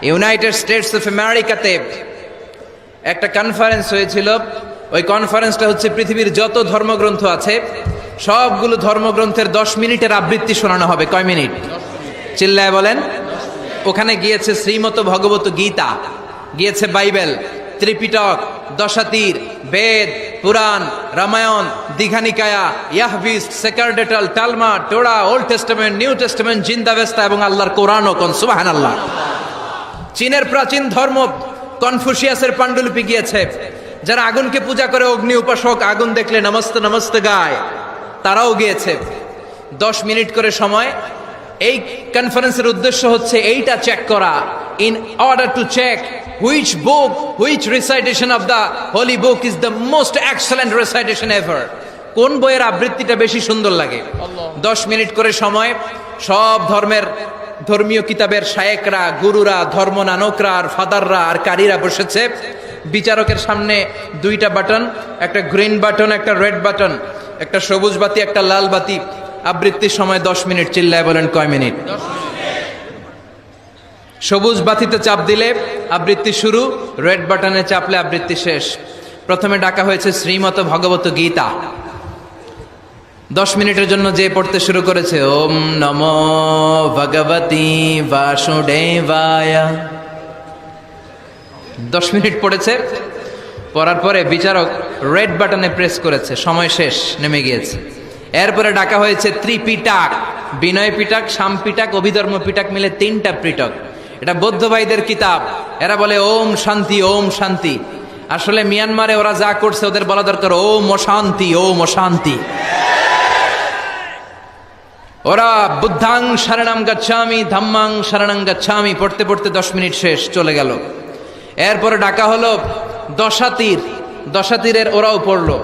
United states of আমেরিকাতে একটা conference হয়েছিল। ওই কনফারেন্সটা হচ্ছে পৃথিবীর যত ধর্মগ্রন্থ আছে সবগুলো ধর্মগ্রন্থের 10 মিনিটের আবৃত্তি শোনানো হবে। কয় মিনিট? চিল্লায় বলেন। ওখানে গিয়েছে শ্রীমত ভগবত গীতা, গিয়েছে বাইবেল, ত্রিপিটক, দশাতীর, Veda, Purana, Ramayana, Dighanikaya, Yahwist, sacerdotal, Talmud, Torah, Old Testament, New Testament, Zend Avesta এবং আল্লাহর কোরআনও। কোন সুবহানাল্লাহ। চীনের প্রাচীন ধর্ম কনফুসিয়াসের পাণ্ডুলিপি গিয়েছে। যারা আগুনকে পূজা করে, অগ্নি উপাসক, আগুন দেখলে নমস্তে নমস্তে গায়, তারাও গিয়েছে। 10 মিনিট করে সময়। এই কনফারেন্সের উদ্দেশ্য হচ্ছে এইটা চেক করা, in order to check which book, which recitation of the holy book is the most excellent recitation ever. কোন বইয়ের আবৃত্তিটা বেশি সুন্দর লাগে। 10 মিনিট করে সময়। সব ধর্মের ধর্মীয় কিতাবের শায়েকরা, গুরুরা, ধর্মনানকরা আর ফাদাররা আর কারীরা বসেছে। বিচারকের সামনে 2টা বাটন, একটা গ্রিন বাটন, একটা রেড বাটন, একটা সবুজ বাতি, একটা লাল বাতি। আবৃত্তির সময় 10 মিনিট। চিল্লায় বলেন কয় মিনিট? সবুজ বাতিতে চাপ দিলে আবৃত্তি শুরু, রেড বাটনে চাপলে আবৃত্তি শেষ। প্রথমে ডাকা হয়েছে শ্রীমত ভগবত গীতা। 10 মিনিটের জন্য যে পড়তে শুরু করেছে, ওম নমো ভগবতী বাসুদেবায়। 10 মিনিট পড়েছে। পড়ার পরে বিচারক রেড বাটনে প্রেস করেছে, সময় শেষ, নেমে গিয়েছে। এরপরে ডাকা হয়েছে ত্রিপিটক, বিনয় পিটক, শাম পিটক, অভিধর্ম পিটক মিলে 3টা পিটক। এটা বৌদ্ধ ভাইদের কিতাব। এরা বলে ওম শান্তি, ওম শান্তি। আসলে মিয়ানমারে ওরা যা করছে ওদের বলা দরকার ওম অশান্তি, ওম অশান্তি। ওরা বুদ্ধাং শরণং গচ্ছামি, ধাম্মাং শরণং গচ্ছামি পড়তে পড়তে 10 মিনিট শেষ, চলে গেল। এরপরে ডাকা হলো দশাতীর, দশাতীরের ওরাও পড়লো।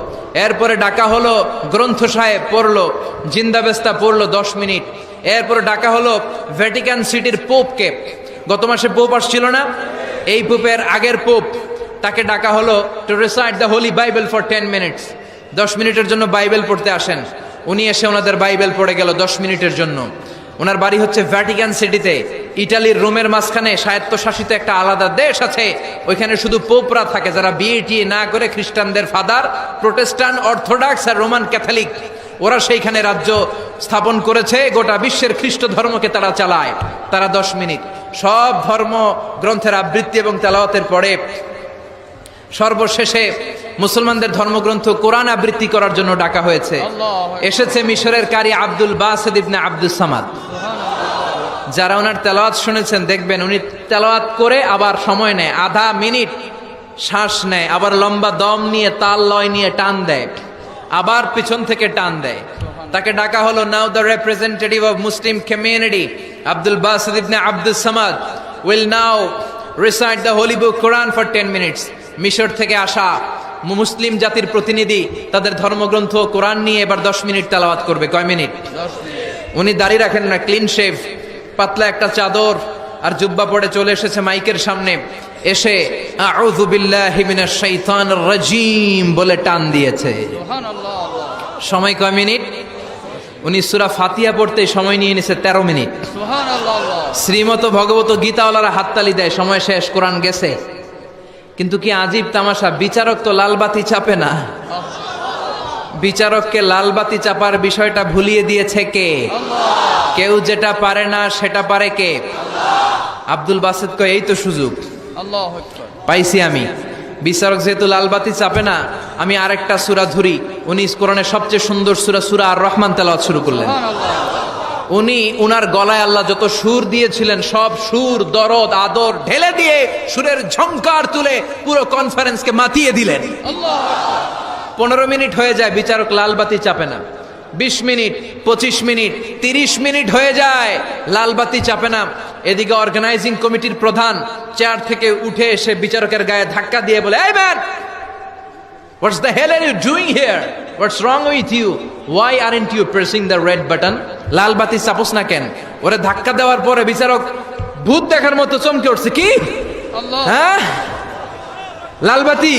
এরপরে ডাকা হলো গ্রন্থ সাহেব, পড়লো। জিন্দাবেস্তা পড়লো 10 মিনিট। এরপরে ডাকা হলো ভ্যাটিকান সিটির পোপকে। গত মাসে পোপ আসছিল না? এই পোপের আগের পোপ, তাকে ডাকা হলো to recite the Holi Bible for 10 minutes. 10 মিনিটের জন্য বাইবেল পড়তে আসেন। উনি এসে ওনাদের বাইবেল পড়ে গেল 10 মিনিটের জন্য। ওনার বাড়ি হচ্ছে ভ্যাটিকান সিটিতে, ইটালির রোমের মাঝখানে স্বায়ত্তশাসিত একটা আলাদা দেশ আছে। ওইখানে শুধু পোপরা থাকে, যারা বিয়ে না করে খ্রিস্টানদের ফাদার, প্রোটেস্টান্ট, অর্থোডক্স আর রোমান ক্যাথলিক, ওরা সেইখানে রাজ্য স্থাপন করেছে। গোটা বিশ্বের খ্রিস্ট ধর্মকে তারা চালায়। তারা 10 মিনিট সব ধর্ম গ্রন্থের আবৃত্তি এবং তেলাওয়াতের পরে সর্বশেষে মুসলমানদের ধর্মগ্রন্থ কোরআন আবৃত্তি করার জন্য ডাকা হয়েছে। এসেছে মিশরের কারি Abdul Basit Ibne Abdus Samad. যারা ওনার তেলাওয়াত শুনেছেন দেখবেন উনি তেলাওয়াত করে আবার সময় নেয়, আধা মিনিট শ্বাস নেয়, আবার লম্বা দম নিয়ে তাল লয় নিয়ে টান দেয়, আবার পিছন থেকে টান দেয়। তাকে ডাকা হলো now the representative of Muslim community Abdul Basit Ibne Abdus Samad will now recite the holy book Quran for 10 minutes. মিশর থেকে আসা মুসলিম জাতির প্রতিনিধি তাদের ধর্মগ্রন্থ কোরআন নিয়ে এবার 10 মিনিট তেলাওয়াত করবে। কয় মিনিট? উনি দাড়ি রাখেন না, ক্লিন শেভ, পাতলা একটা চাদর আর জুব্বা পরে চলে এসেছে মাইকের সামনে। এসে আউযু বিল্লাহি মিনাশ শাইতানির রাজিম বলে টান দিয়েছে। সময় কয় মিনিট? উনি সূরা ফাতিহা পড়তে সময় নিয়ে নিছে 13 মিনিট। শ্রীমত ভগবত গীতাওয়ালারা হাততালি দেয়, সময় শেষ, কোরআন গেছে। কিন্তু কি আজীব তামাশা, বিচারক তো লালবাতি চাপে না। বিচারককে লালবাতি চাপার বিষয়টা ভুলিয়ে দিয়েছে কে? কেউ যেটা পারে না সেটা পারে কে? আব্দুল বাসিত কয় এই তো সুযোগ পাইছি আমি। বিচারক যেহেতু লালবাতি চাপে না, আমি আরেকটা সূরা ধরি। উনি কোরআনের সবচেয়ে সুন্দর সূরা, সূরা আর রহমান তেলাওয়াত শুরু করলেন। উনি উনার গলায় আল্লাহ যত সুর দিয়েছিলেন সব সুর, দরদ, আদর ঢেলে দিয়ে সুরের ঝংকার তুলে পুরো কনফারেন্সকে মাতিয়ে দিলেন। 15 মিনিট হয়ে যায়, বিচারক লালবাতি চাপে না। 20 মিনিট, 25 মিনিট, 30 মিনিট হয়ে যায়, লালবাতি চাপে না। এদিকে অর্গানাইজিং কমিটির প্রধান চেয়ার থেকে উঠে এসে বিচারকের গায়ে ধাক্কা দিয়ে বলে, এই man, what's the hell are you doing here? What's wrong with you? Why aren't you pressing the red button? লাল বাতি চাপোস না কেন? ওরে ধাক্কা দেওয়ার পরে বিচারক ভূত দেখার মতো চমকে উঠছে। কি? হ্যাঁ, লাল বাতি।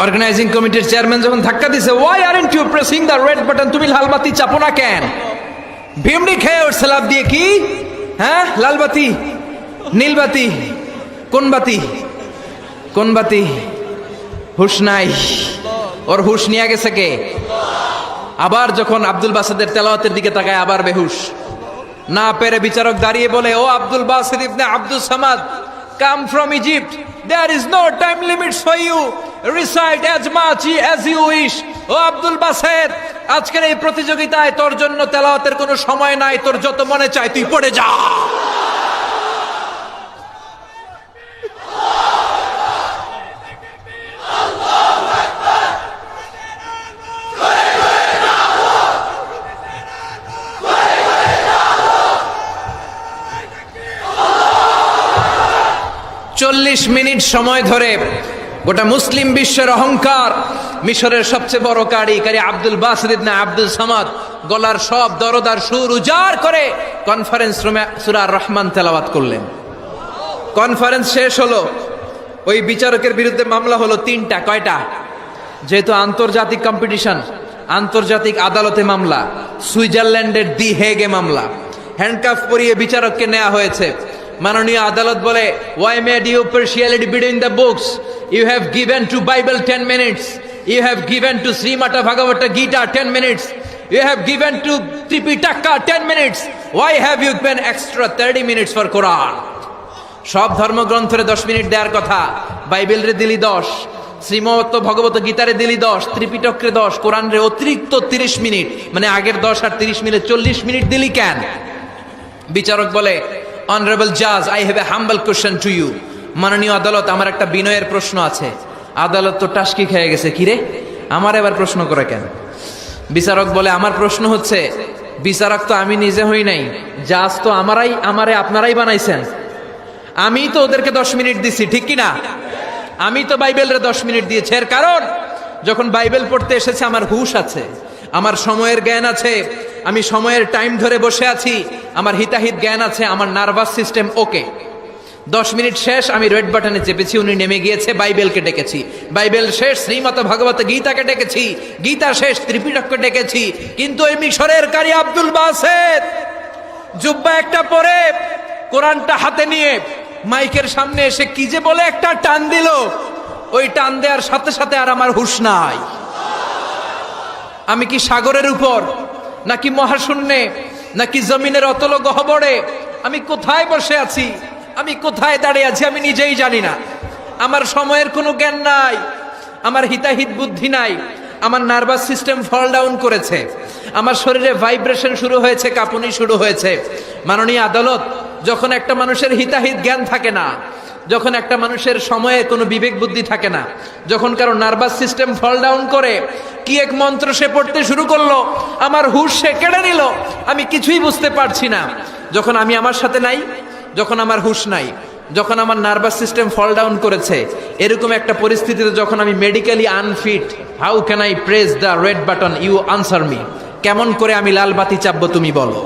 অর্গানাইজিং কমিটির চেয়ারম্যান যখন ধাক্কা দিছে, why aren't you pressing the red button, তুমি লাল বাতি চাপো না কেন? ভিমড়ি খেয়ে উঠছে লাভ দিয়ে, কি হ্যাঁ লাল বাতি নীল বাতি, কোন বাতি কোন বাতি? হুশ নাই, ওর হুশ নিয়ে গেছে কে? আবার যখন আব্দুল বাসেদের তেলাওয়াতের দিকে তাকায় আবার বেহুশ। না পেরে বিচারক দাঁড়িয়ে বলে, ও Abdul Basid Ibne Abdul Samad, come from Egypt, there is no time limits for you, recite as much as you wish. ও আব্দুল বাসেদ, আজকের এই প্রতিযোগিতায় তোর জন্য তেলাওয়াতের কোনো সময় নাই, তোর যত মনে চায় তুই পড়ে যা। চল্লিশ মিনিট সময় ধরে গোটা মুসলিম বিশ্বের অহংকার, মিশরের সবচেয়ে বড় কারি Abdul Basid Ibne Abdul Samad গলার সব দরদার সুর উজাড় করে কনফারেন্স রুমে সূরা আর-রহমান তেলাওয়াত করলেন। কনফারেন্স শেষ হলো, ওই বিচারকের বিরুদ্ধে মামলা হলো তিনটা। কয়টা? যেহেতু আন্তর্জাতিক কম্পিটিশন, আন্তর্জাতিক আদালতে মামলা, সুইজারল্যান্ডের দি হেগে মামলা। হ্যান্ডকাফ পরিয়ে বিচারককে নেওয়া হয়েছে। মাননীয় আদালত বলে, why made you partiality between the books? You have given to Bible 10 minutes. You have given to Srimata Bhagavata Gita 10 minutes. You have given to Tripitaka 10 minutes. Why have you given extra 30 minutes for Quran? সব ধর্মগ্রন্থের 10 minute দেওয়ার কথা, বাইবেলরে দিলি 10, শ্রীমত ভগবত গীতারে দিলি 10, ত্রিপিটকরে 10, কোরআনরে অতিরিক্ত 30 minute, মানে আগের 10 আর 30 মিলে 40 minute দিলি কেন? বিচারক বলে, অনারেবল জাজ, I have a humble question to you. মাননীয় আদালত, আমার একটা বিনয়ের প্রশ্ন আছে। আদালত তো টাসকি খেয়ে গেছে, কিরে আমার এবার প্রশ্ন করে কেন? বিচারক বলে, আমার প্রশ্ন হচ্ছে, বিচারক তো আমি নিজে হই নাই, জাজ তো আমারে আপনারাই বানাইছেন। আমি তো ওদেরকে 10 মিনিট দিছি, ঠিক কিনা? আমি তো বাইবেলরে 10 মিনিট দিয়েছি। এর কারণ, যখন বাইবেল পড়তে এসেছে আমার হুশ আছে, আমার সময়ের জ্ঞান আছে, আমি সময়ের টাইম ধরে বসে আছি, আমার হিতাহিত জ্ঞান আছে, আমার নার্ভাস সিস্টেম ওকে। 10 মিনিট শেষ, আমি রেড বাটনে চেপেছি, উনি নেমে গিয়েছে, বাইবেলকে ডেকেছি, বাইবেল শেষ, শ্রীমত ভগবত গীতাকে ডেকেছি, গীতা শেষ, ত্রিপিটককে ডেকেছি। কিন্তু ওই মিশরের কারি আব্দুল বাসেদ জুব্বা একটা পরে কোরআনটা হাতে নিয়ে মাইকের সামনে এসে কি যে বলে একটা টান দিল, ওই টান দেওয়ার সাথে সাথে আর আমার হুশ নাই। আমি কি সাগরের উপর, নাকি মহাশূন্যে, নাকি জমিনের অতল গহ্বরে? আমি কোথায় বসে আছি, আমি কোথায় দাঁড়িয়ে আছি, আমি নিজেই জানি না। আমার সময়ের কোনো জ্ঞান নাই, আমার হিতাহিত বুদ্ধি নাই, আমার নার্ভাস সিস্টেম ফল ডাউন করেছে, আমার শরীরে ভাইব্রেশন শুরু হয়েছে, কাঁপুনি শুরু হয়েছে। মাননীয় আদালত, যখন একটা মানুষের হিতাহিত জ্ঞান থাকে না, যখন একটা মানুষের সময়ে কোনো বিবেক বুদ্ধি থাকে না, যখন কারো নার্ভাস সিস্টেম ফল ডাউন করে, কি এক মন্ত্র সে পড়তে শুরু করলো, আমার হুশ সে কেড়ে নিল, আমি কিছুই বুঝতে পারছি না। যখন আমি আমার সাথে নাই, যখন আমার হুশ নাই, যখন আমার নার্ভাস সিস্টেম ফল ডাউন করেছে, এরকম একটা পরিস্থিতিতে যখন আমি medically unfit, how can I press the red button? You answer me. কেমন করে আমি লাল বাতি চাপবো তুমি বলো?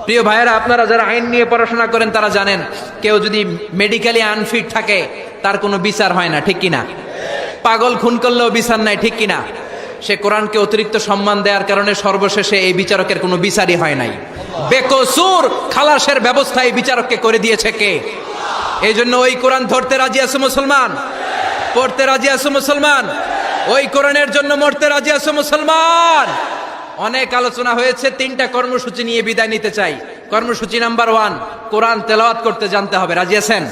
প্রিয় ভাইয়েরা, আপনারা যারা আইন নিয়ে পড়াশোনা করেন তারা জানেন, কেউ যদি মেডিকেলি আনফিট থাকে তার কোনো বিচার হয় না, ঠিক কিনা? পাগল খুন করলেও বিচার নাই, ঠিক কিনা? সে কোরআনকে অতিরিক্ত সম্মান দেওয়ার কারণে সর্বশেষে এই বিচারকের কোনো বিচারই হয় নাই। বেকসুর খালাসের ব্যবস্থা এই বিচারককে করে দিয়েছে কে? এই জন্য ওই কোরআন ধরতে রাজি আছো মুসলমান? পড়তে রাজি আছো মুসলমান? ওই কোরআনের জন্য মরতে রাজি আছো মুসলমান? অনেক আলোচনা হয়েছে, 3টা কর্মসূচি নিয়ে বিদায় নিতে চাই। কর্মসূচি নাম্বার 1, কোরআন তেলাওয়াত করতে জানতে হবে। রাজি আছেন?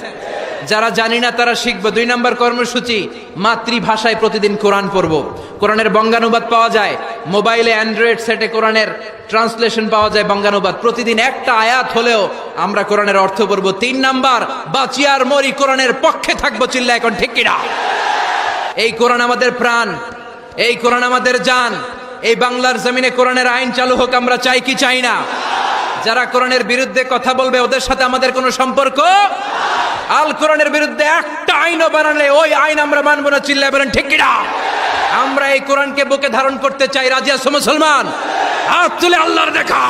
যারা জানি না তারা শিখবো। 2 নম্বর কর্মসূচি, মাতৃভাষায় প্রতিদিন কোরআন পড়বো। কোরআনের বঙ্গানুবাদ পাওয়া যায় মোবাইলে, অ্যান্ড্রয়েড সেটে কোরআনের ট্রান্সলেশন পাওয়া যায়, বঙ্গানুবাদ। প্রতিদিন একটা আয়াত হলেও আমরা কোরআনের অর্থ পড়বো। 3 নাম্বার, বাঁচি আর মরি কোরআনের পক্ষে থাকবো। চিল্লা এখন ঠিক কিনা? এই কোরআন আমাদের প্রাণ, এই কোরআন আমাদের জান। এই বাংলার জমিনে কোরআনের আইন চালু হোক, আমরা চাই কি চাই না? যারা কোরআনের বিরুদ্ধে কথা বলবে ওদের সাথে আমাদের কোনো সম্পর্ক। আল কোরআনের বিরুদ্ধে একটা আইনও বানালে ওই আইন আমরা মানবো না। চিল্লায় বলেন ঠিক কিনা? আমরা এই কোরআনকে বুকে ধারণ করতে চাই। রাজি আছো মুসলমান? হাত তুলে আল্লাহর দেখা।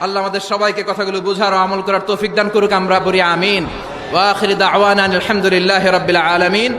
আল্লাহ আমাদের সবাইকে কথাগুলো বুঝার ও আমল করার তৌফিক দান করুক, আমরা বলি আমিন। ওয়া আখিরু দাওয়ানা আলহামদুলিল্লাহি রাব্বিল আলামিন।